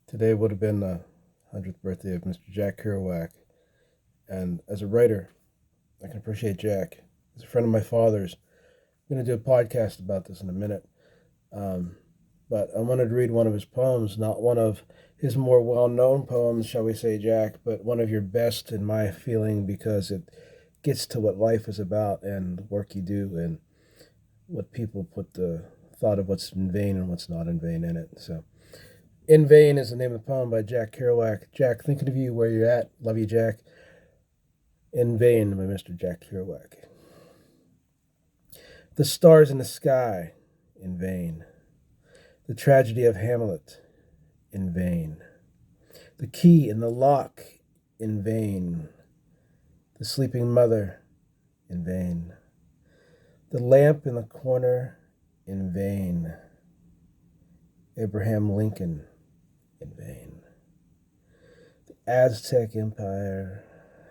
Today would have been the 100th birthday of Mr. Jack Kerouac. And as a writer, I can appreciate Jack. As a friend of my father's, I'm going to do a podcast about this in a minute. Um, but I wanted to read one of his poems, not one of his more well known poems, shall we say, Jack, but one of your best in my feeling because it gets to what life is about and the work you do and what people put the thought of what's in vain and what's not in vain in it. So, In Vain is the name of the poem by Jack Kerouac. Jack, thinking of you where you're at. Love you, Jack. In Vain by Mr. Jack Kerouac. The stars in the sky, in vain. The tragedy of Hamlet, in vain. The key in the lock, in vain. The sleeping mother, in vain. The lamp in the corner, in vain. Abraham Lincoln, in vain. The Aztec Empire,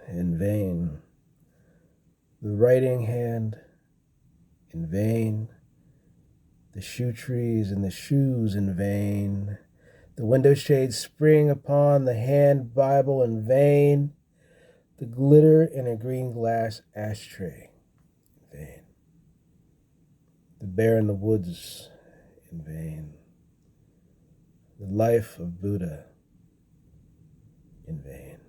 in vain. The writing hand, in vain. The shoe trees and the shoes, in vain. The window shades spring upon the hand Bible, in vain. The glitter in a green glass ashtray, in vain. The bear in the woods, in vain. The life of Buddha, in vain.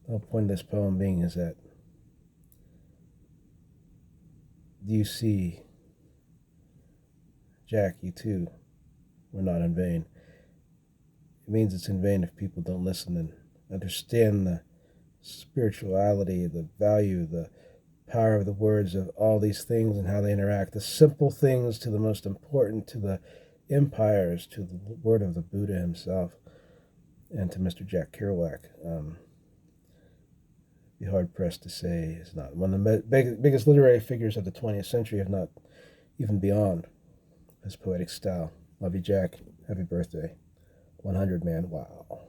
The whole point of this poem being is that do you see, Jack, you too were not in vain. It means it's in vain if people don't listen and understand the spirituality, the value, the power of the words of all these things and how they interact. The simple things to the most important, to the empires, to the word of the Buddha himself, and to Mr. Jack Kerouac. Be hard pressed to say is not one of the biggest literary figures of the 20th century, if not even beyond his poetic style. Love you, Jack. Happy birthday. 100, man. Wow.